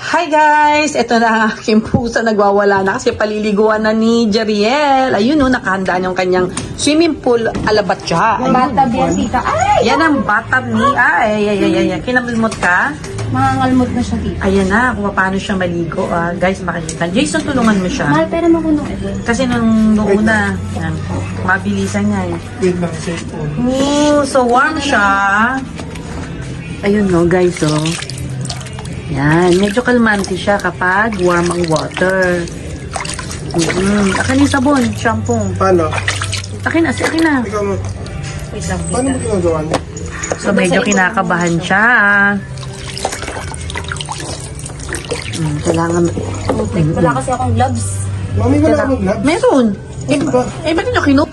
Hi guys! Ito na ang aking pusa, nagwawala na kasi paliliguan na ni Jeriel. Ayun o, nakahanda yung kanyang swimming pool alabatya. Batab yan, tita. Ay! Yan ang batab ni... Ay. Kinamulmot ka? Mangangalmot na siya, tita. Ayan na, kung paano siya maligo. Guys, makikita. Jason, tulungan mo siya. Mahal, pero makunong ito. Kasi nung una, yan, mabilisan niya. Wait lang, cellphone. Ooh, so warm siya. Ayun no, guys, oh. Yan, medyo kalmante siya kapag warm ang water. Akin yung sabon, shampoo. Paano? Akin na. Ikaw mo. Wait lang, Paano mo tita. ginagawa niya? So, medyo kinakabahan siya. Kailangan... Wala kasi akong gloves. Mami, wala ka mag-gloves? Meron. Ba? Ba't nyo kinop?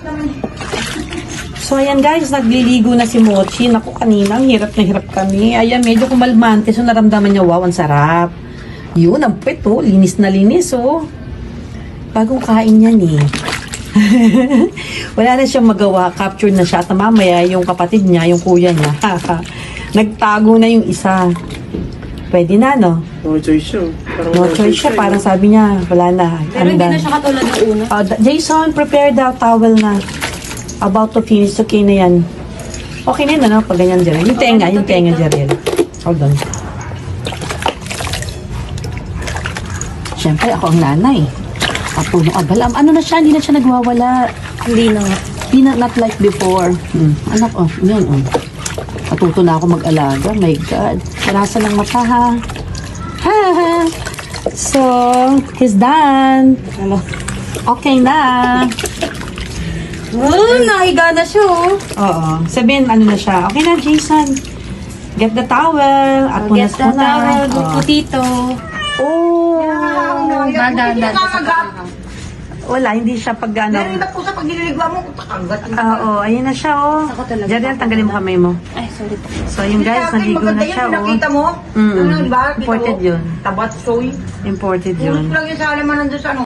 So, ayan guys, nagliligo na si Mochi. Naku, kanina, ang hirap na hirap kami. Ayan, medyo kumalmante. So, naramdaman niya, wow, ang sarap. Yun, ang pwet, oh. Linis na linis, oh. Bagong kain yan, eh. Wala na siyang magawa. Capture na siya. At mamaya, yung kapatid niya, yung kuya niya, nagtago na yung isa. Pwede na, no? No choice siya. No choice siya. Parang sabi niya, wala na. Pero hindi na siya katulad ng una. Jason, prepare the towel na. About to finish. Okay na yan. Okay na yun, ano? Pag ganyan, Jeriel. Yung tenga, Jeriel. Hold on. Siyempre, ako ang nanay. Apo ng abalam. Ano na siya? Hindi na siya nagwawala. Hindi na nga. Not like before. Anak, oh. Yan, oh. Matuto na ako mag-alaga. My God. Karasa ng mata, ha? Ha. So, he's done. Hello. Okay na. Nahiga na siya, oh. Oo. Sabihin, ano na siya. Okay na, Jason. Get the towel. At Get the towel, good po, tito. Oh. Dadaan. Wala, hindi siya pag ano. Meron na po sa pag nililigaw mo, takanggat. Oo, ayun na siya, oh. Ako talaga. Jeriel, tanggalin mo kamay mo. Ay, sorry po. So, yung guys, naligo na siya, oh. Nakita mo? Mm. Ano, di ba? Kita Imported mo? yun. Tabat soy. Imported Puro yun. lang yung sa alaman nandun sa ano.